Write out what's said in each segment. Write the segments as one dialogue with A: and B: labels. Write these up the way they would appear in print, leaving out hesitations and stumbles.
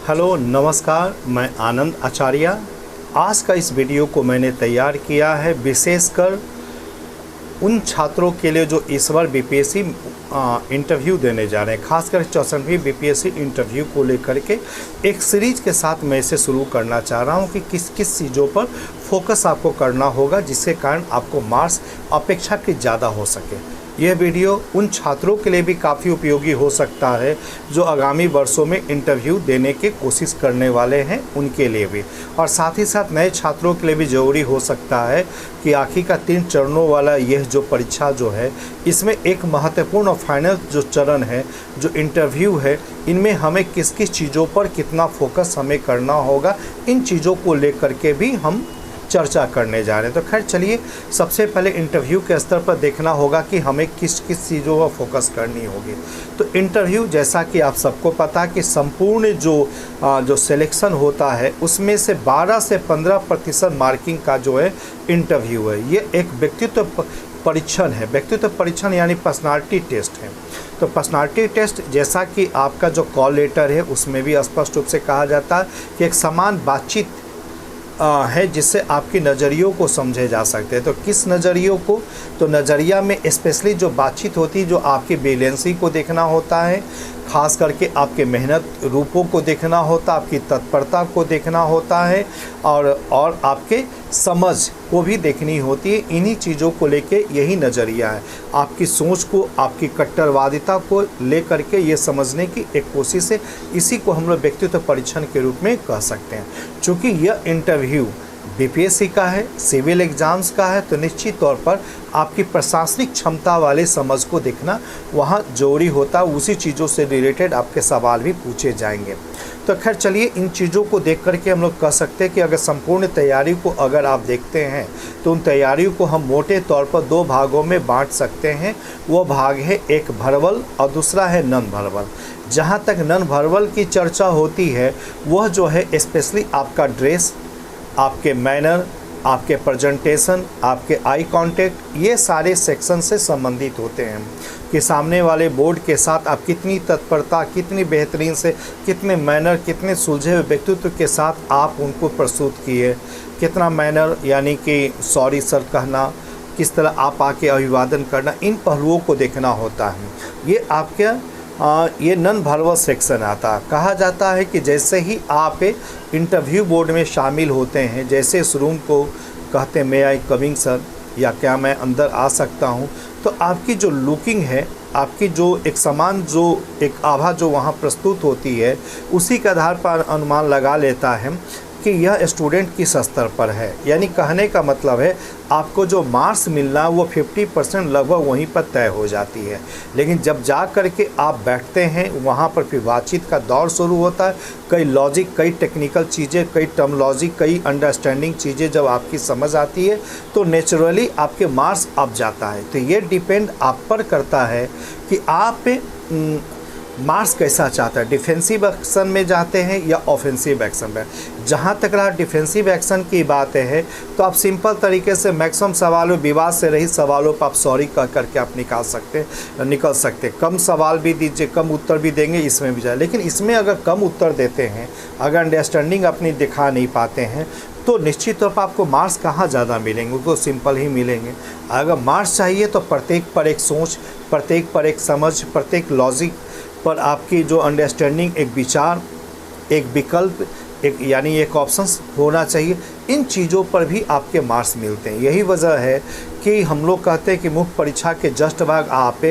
A: Hello नमस्कार, मैं आनंद आचार्य। आज का इस वीडियो को मैंने तैयार किया है विशेषकर उन छात्रों के लिए जो इस बार बीपीएससी इंटरव्यू देने जा रहे हैं, खासकर 64वीं बीपीएससी इंटरव्यू को लेकर के एक सीरीज के साथ मैं इसे शुरू करना चाह रहा हूं कि किस किस चीज़ों पर फोकस आपको करना होगा जिसके कारण आपको मार्क्स अपेक्षाकृत ज़्यादा हो सके। यह वीडियो उन छात्रों के लिए भी काफ़ी उपयोगी हो सकता है जो आगामी वर्षों में इंटरव्यू देने की कोशिश करने वाले हैं, उनके लिए भी, और साथ ही साथ नए छात्रों के लिए भी ज़रूरी हो सकता है कि आखिर का 3 चरणों वाला यह जो परीक्षा जो है, इसमें एक महत्वपूर्ण और फाइनल जो चरण है, जो इंटरव्यू है, इनमें हमें किस किस चीज़ों पर कितना फोकस हमें करना होगा, इन चीज़ों को लेकर के भी हम चर्चा करने जा रहे हैं। तो खैर चलिए, सबसे पहले इंटरव्यू के स्तर पर देखना होगा कि हमें किस किस चीज़ों पर फोकस करनी होगी। तो इंटरव्यू, जैसा कि आप सबको पता कि संपूर्ण जो सिलेक्शन होता है उसमें से 12 से 15% मार्किंग का जो है इंटरव्यू है। ये एक व्यक्तित्व परीक्षण है। व्यक्तित्व परीक्षण यानी पर्सनालिटी टेस्ट है। तो पर्सनालिटी टेस्ट, जैसा कि आपका जो कॉल लेटर है उसमें भी स्पष्ट रूप से कहा जाता है कि एक समान बातचीत है जिससे आपकी नज़रियों को समझे जा सकते हैं। तो किस नज़रियों को? तो नज़रिया में स्पेशली जो बातचीत होती है, जो आपकी बैलेंसी को देखना होता है, ख़ास करके आपके मेहनत रूपों को देखना होता है, आपकी तत्परता को देखना होता है, और आपके समझ को भी देखनी होती है। इन्हीं चीज़ों को लेके यही नज़रिया है। आपकी सोच को, आपकी कट्टरवादिता को लेकर के ये समझने की एक कोशिश है। इसी को हम लोग व्यक्तित्व परीक्षण के रूप में कह सकते हैं। चूँकि यह इंटरव्यू बीपीएससी का है, सिविल एग्ज़ाम्स का है, तो निश्चित तौर पर आपकी प्रशासनिक क्षमता वाले समझ को देखना वहाँ जरूरी होता है। उसी चीज़ों से रिलेटेड आपके सवाल भी पूछे जाएंगे। तो खैर चलिए, इन चीज़ों को देख करके हम लोग कह सकते हैं कि अगर संपूर्ण तैयारी को अगर आप देखते हैं तो उन तैयारियों को हम मोटे तौर पर 2 भागों में बांट सकते हैं। वो भाग है एक वर्बल और दूसरा है नॉन वर्बल। जहाँ तक नॉन वर्बल की चर्चा होती है, वह जो है स्पेशली आपका ड्रेस, आपके मैनर, आपके प्रेजेंटेशन, आपके आई कांटेक्ट, ये सारे सेक्शन से संबंधित होते हैं कि सामने वाले बोर्ड के साथ आप कितनी तत्परता, कितनी बेहतरीन से, कितने मैनर, कितने सुलझे हुए व्यक्तित्व के साथ आप उनको प्रस्तुत किए। कितना मैनर यानी कि सॉरी सर कहना, किस तरह आप आके अभिवादन करना, इन पहलुओं को देखना होता है। ये आपके ये नॉन वर्बल सेक्शन आता है। कहा जाता है कि जैसे ही आप इंटरव्यू बोर्ड में शामिल होते हैं, जैसे इस रूम को कहते हैं मे आई कमिंग सर, या क्या मैं अंदर आ सकता हूं, तो आपकी जो लुकिंग है, आपकी जो एक समान जो एक आभा जो वहां प्रस्तुत होती है, उसी के आधार पर अनुमान लगा लेता है कि यह स्टूडेंट किस स्तर पर है। यानी कहने का मतलब है आपको जो मार्क्स मिलना वो 50% लगभग वहीं पर तय हो जाती है। लेकिन जब जा कर के आप बैठते हैं, वहाँ पर फिर बातचीत का दौर शुरू होता है। कई लॉजिक, कई टेक्निकल चीज़ें, कई टर्मोलॉजी, कई अंडरस्टैंडिंग चीज़ें जब आपकी समझ आती है तो नेचुरली आपके मार्क्स अप जाता है। तो ये डिपेंड आप पर करता है कि आप मार्क्स कैसा चाहता है, डिफेंसिव एक्शन में जाते हैं या ऑफेंसिव एक्शन में। जहाँ तक रहा डिफेंसिव एक्शन की बात है, तो आप सिंपल तरीके से मैक्सिमम सवालों, विवाद से रहित सवालों पर आप सॉरी कह करके आप निकल सकते। कम सवाल भी दीजिए, कम उत्तर भी देंगे, इसमें भी जाए। लेकिन इसमें अगर कम उत्तर देते हैं, अगर अंडरस्टैंडिंग अपनी दिखा नहीं पाते हैं, तो निश्चित तौर पर आपको मार्क्स कहाँ ज़्यादा मिलेंगे, तो सिंपल ही मिलेंगे। अगर मार्क्स चाहिए तो प्रत्येक पर एक सोच, प्रत्येक पर एक समझ, प्रत्येक लॉजिक पर आपकी जो अंडरस्टैंडिंग, एक विचार, एक विकल्प, एक यानी एक ऑप्शंस होना चाहिए। इन चीज़ों पर भी आपके मार्क्स मिलते हैं। यही वजह है कि हम लोग कहते हैं कि मुख्य परीक्षा के जस्ट बाद आप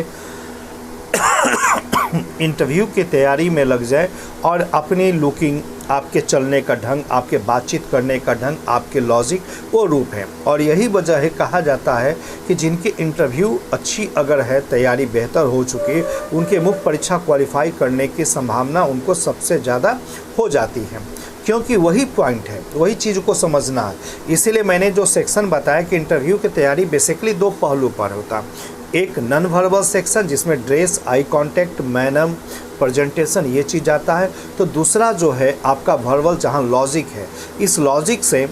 A: इंटरव्यू की तैयारी में लग जाए और अपनी लुकिंग, आपके चलने का ढंग, आपके बातचीत करने का ढंग, आपके लॉजिक, वो रूप है। और यही वजह है, कहा जाता है कि जिनकी इंटरव्यू अच्छी अगर है, तैयारी बेहतर हो चुकी है, उनके मुख्य परीक्षा क्वालिफाई करने की संभावना उनको सबसे ज़्यादा हो जाती है। क्योंकि वही पॉइंट है, वही चीज़ को समझना है। इसीलिए मैंने जो सेक्शन बताया कि इंटरव्यू की तैयारी बेसिकली 2 पहलू पर होता है। एक नॉन वर्बल सेक्शन जिसमें dress, eye contact, manner, presentation, ये चीज़ आता है। तो दूसरा जो है आपका वर्बल, जहाँ लॉजिक है। इस लॉजिक से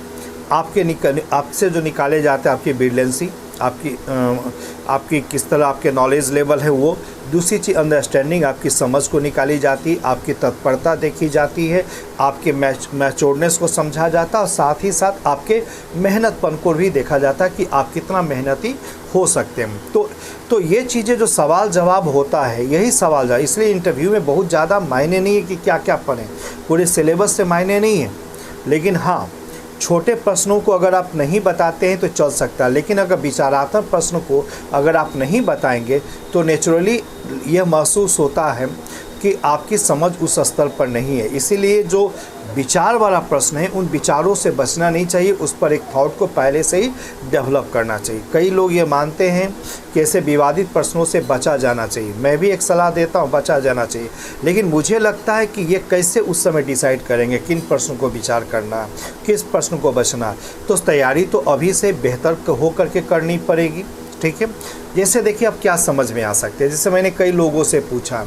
A: आपसे जो निकाले जाते हैं आपकी ब्रिलियंसी, आपकी किस तरह आपके नॉलेज लेवल है, वो दूसरी चीज़ अंडरस्टैंडिंग, आपकी समझ को निकाली जाती, आपकी तत्परता देखी जाती है, आपके मैच्योरनेस को समझा जाता और साथ ही साथ आपके मेहनतपन को भी देखा जाता कि आप कितना मेहनती हो सकते हैं। तो ये चीज़ें जो सवाल जवाब होता है, यही सवाल जवाब, इसलिए इंटरव्यू में बहुत ज़्यादा मायने नहीं है कि क्या क्या पढ़ें, पूरे सिलेबस से मायने नहीं है। लेकिन हाँ, छोटे प्रश्नों को अगर आप नहीं बताते हैं तो चल सकता है, लेकिन अगर विचारात्मक प्रश्न को अगर आप नहीं बताएंगे तो नेचुरली यह महसूस होता है कि आपकी समझ उस स्तर पर नहीं है। इसीलिए जो विचार वाला प्रश्न है, उन विचारों से बचना नहीं चाहिए, उस पर एक थॉट को पहले से ही डेवलप करना चाहिए। कई लोग ये मानते हैं कि ऐसे विवादित प्रश्नों से बचा जाना चाहिए। मैं भी एक सलाह देता हूँ, बचा जाना चाहिए, लेकिन मुझे लगता है कि ये कैसे उस समय डिसाइड करेंगे किन प्रश्नों को विचार करना है, किस प्रश्न को बचना। तो तैयारी तो अभी से बेहतर हो करके करनी पड़ेगी, ठीक है। जैसे देखिए अब क्या समझ में आ सकते हैं, जैसे मैंने कई लोगों से पूछा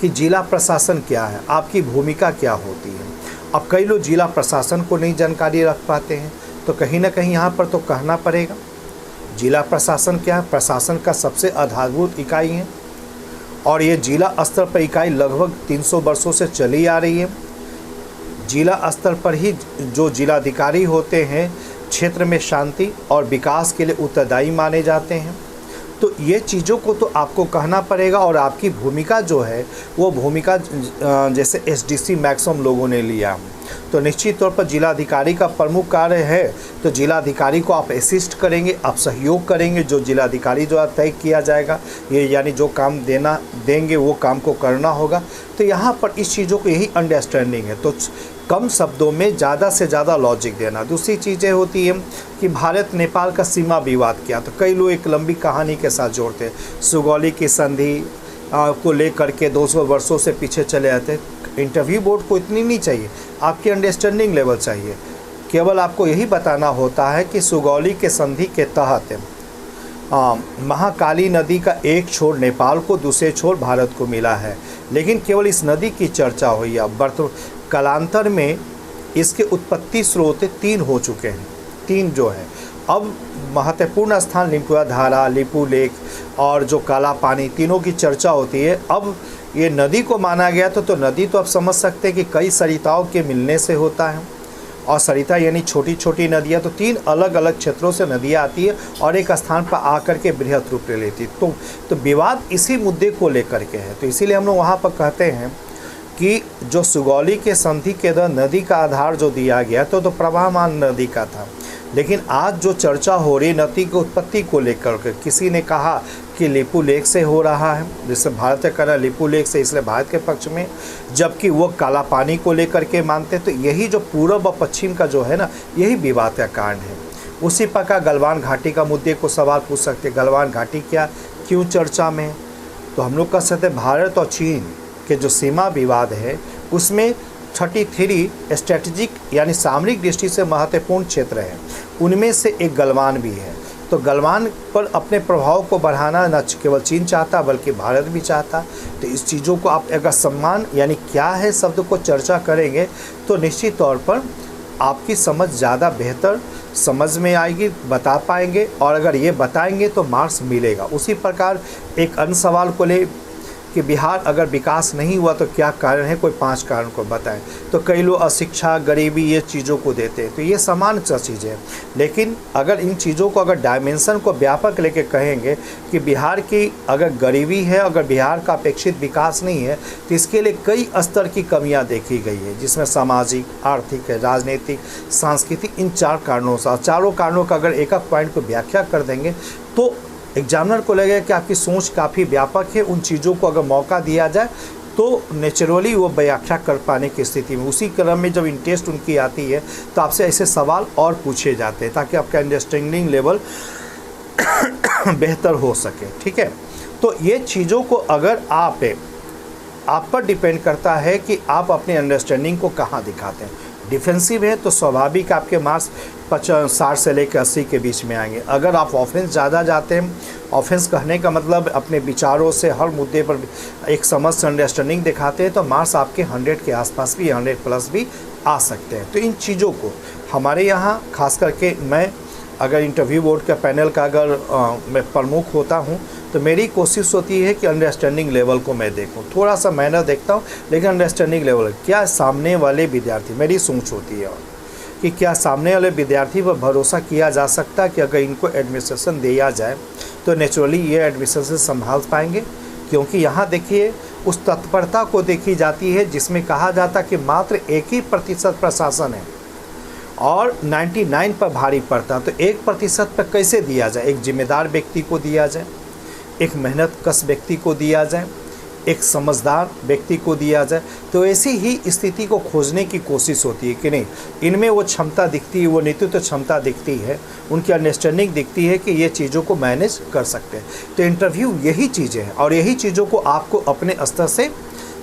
A: कि जिला प्रशासन क्या है, आपकी भूमिका क्या होती है। अब कई लोग जिला प्रशासन को नहीं जानकारी रख पाते हैं, तो कहीं ना कहीं यहाँ पर तो कहना पड़ेगा जिला प्रशासन क्या है। प्रशासन का सबसे आधारभूत इकाई है और ये जिला स्तर पर इकाई लगभग 300 वर्षों से चली आ रही है। जिला स्तर पर ही जो जिलाधिकारी होते हैं क्षेत्र में शांति और विकास के लिए उत्तरदायी माने जाते हैं। तो ये चीज़ों को तो आपको कहना पड़ेगा और आपकी भूमिका जो है वो भूमिका जैसे एसडीसी मैक्सिमम लोगों ने लिया, तो निश्चित तौर पर जिलाधिकारी का प्रमुख कार्य है, तो जिलाधिकारी को आप असिस्ट करेंगे, आप सहयोग करेंगे। जो जिलाधिकारी जो तय किया जाएगा, ये यानी जो काम देंगे वो काम को करना होगा। तो यहाँ पर इस चीज़ों को यही अंडरस्टैंडिंग है, तो कम शब्दों में ज़्यादा से ज़्यादा लॉजिक देना। दूसरी चीज़ें होती हैं कि भारत नेपाल का सीमा विवाद क्या, तो कई लोग एक लंबी कहानी के साथ जोड़ते हैं। सुगौली की संधि को लेकर के 200 वर्षों से पीछे चले जाते हैं। इंटरव्यू बोर्ड को इतनी नहीं चाहिए, आपकी अंडरस्टैंडिंग लेवल चाहिए। केवल आपको यही बताना होता है कि सुगौली के संधि के तहत महाकाली नदी का एक छोर नेपाल को, दूसरे छोर भारत को मिला है, लेकिन केवल इस नदी की चर्चा हुई। अब कालांतर में इसके उत्पत्ति स्रोत 3 हो चुके हैं, 3 जो है। अब महत्वपूर्ण स्थान लिपुआ धारा, लिपू लेक और जो काला पानी, तीनों की चर्चा होती है। अब ये नदी को माना गया तो नदी तो आप समझ सकते हैं कि कई सरिताओं के मिलने से होता है, और सरिता यानी छोटी छोटी नदियाँ, तो 3 अलग अलग क्षेत्रों से नदियाँ आती है और एक स्थान पर आकर के बृहद रूप ले लेती है। तो विवाद इसी मुद्दे को लेकर के है। तो इसीलिए हम लोग वहाँ पर कहते हैं कि जो सुगौली के संधि के दौरान नदी का आधार जो दिया गया तो प्रवाहमान नदी का था, लेकिन आज जो चर्चा हो रही नदी की उत्पत्ति को लेकर के, किसी ने कहा कि लिपू लेक से हो रहा है, जिससे भारत कह रहा है लिपू लेक से, इसलिए भारत के पक्ष में, जबकि वो काला पानी को लेकर के मानते। तो यही जो पूर्व व पश्चिम का जो है ना, यही विवाद का कारण है। उसी प्रकार गलवान घाटी का मुद्दे को सवाल पूछ सकते, गलवान घाटी क्या, क्यों चर्चा में है। तो हम लोग कह सकते भारत और चीन के जो सीमा विवाद है उसमें 33 स्ट्रेटजिक यानी सामरिक दृष्टि से महत्वपूर्ण क्षेत्र हैं, उनमें से एक गलवान भी है। तो गलवान पर अपने प्रभाव को बढ़ाना न केवल चीन चाहता बल्कि भारत भी चाहता। तो इस चीज़ों को आप अगर सम्मान यानी क्या है शब्द को चर्चा करेंगे तो निश्चित तौर पर आपकी समझ ज़्यादा बेहतर समझ में आएगी, बता पाएंगे, और अगर ये बताएंगे तो मार्क्स मिलेगा। उसी प्रकार एक अन्य सवाल को ले कि बिहार अगर विकास नहीं हुआ तो क्या कारण है, कोई 5 कारण को बताएं। तो कई लोग अशिक्षा, गरीबी, ये चीज़ों को देते हैं। तो ये सामान्य सा चीज़ है, लेकिन अगर इन चीज़ों को अगर डायमेंशन को व्यापक लेके कहेंगे कि बिहार की अगर गरीबी है, अगर बिहार का अपेक्षित विकास नहीं है, तो इसके लिए कई स्तर की कमियां देखी गई है, जिसमें सामाजिक, आर्थिक, राजनीतिक, सांस्कृतिक, इन 4 कारणों से, चारों कारणों का अगर एक एक पॉइंट को व्याख्या कर देंगे तो एग्जामिनर को लगेगा कि आपकी सोच काफ़ी व्यापक है। उन चीज़ों को अगर मौका दिया जाए तो नेचुरली वो व्याख्या कर पाने की स्थिति में, उसी क्रम में जब इंटरेस्ट उनकी आती है तो आपसे ऐसे सवाल और पूछे जाते हैं ताकि आपका अंडरस्टैंडिंग लेवल बेहतर हो सके, ठीक है। तो ये चीज़ों को अगर आप पर डिपेंड करता है कि आप अपने अंडरस्टैंडिंग को कहाँ दिखाते हैं। डिफेंसिव है तो स्वाभाविक आपके मार्क्स 60 से लेकर 80 के बीच में आएंगे। अगर आप ऑफेंस ज़्यादा जाते हैं, ऑफेंस कहने का मतलब अपने विचारों से हर मुद्दे पर एक समझ से अंडरस्टैंडिंग दिखाते हैं, तो मार्क्स आपके 100 के आसपास भी, 100 प्लस भी आ सकते हैं। तो इन चीज़ों को हमारे यहाँ खास करके मैं अगर इंटरव्यू बोर्ड का पैनल का अगर मैं प्रमुख होता हूँ तो मेरी कोशिश होती है कि अंडरस्टैंडिंग लेवल को मैं देखूं, थोड़ा सा मैनर देखता हूं, लेकिन अंडरस्टैंडिंग लेवल क्या सामने वाले विद्यार्थी, मेरी सोच होती है कि क्या सामने वाले विद्यार्थी पर भरोसा किया जा सकता है कि अगर इनको एडमिशन दिया जाए तो नेचुरली ये एडमिशन से संभाल पाएंगे। क्योंकि यहाँ देखिए उस तत्परता को देखी जाती है जिसमें कहा जाता कि मात्र 1% प्रशासन है और 99 पर भारी पड़ता, तो 1% पर कैसे दिया जाए? एक जिम्मेदार व्यक्ति को दिया जाए, एक मेहनतकश व्यक्ति को दिया जाए, एक समझदार व्यक्ति को दिया जाए। तो ऐसी ही स्थिति को खोजने की कोशिश होती है कि नहीं, इनमें वो क्षमता दिखती है, वो नेतृत्व क्षमता दिखती है, उनकी अंडरस्टैंडिंग दिखती है कि ये चीज़ों को मैनेज कर सकते हैं। तो इंटरव्यू यही चीज़ें हैं और यही चीज़ों को आपको अपने स्तर से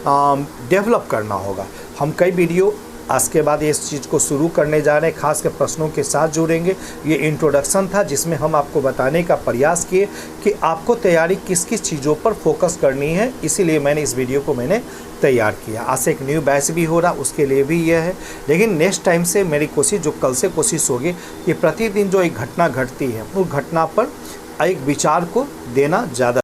A: डेवलप करना होगा। हम कई वीडियो आज के बाद इस चीज़ को शुरू करने जा रहे हैं, खास कर प्रश्नों के साथ जुड़ेंगे। ये इंट्रोडक्शन था जिसमें हम आपको बताने का प्रयास किए कि आपको तैयारी किस किस चीज़ों पर फोकस करनी है, इसीलिए मैंने इस वीडियो को तैयार किया। आज से एक न्यू बैच भी हो रहा, उसके लिए भी यह है। लेकिन नेक्स्ट टाइम से मेरी कोशिश, जो कल से कोशिश होगी कि प्रतिदिन जो एक घटना घटती है उस घटना पर एक विचार को देना ज़्यादा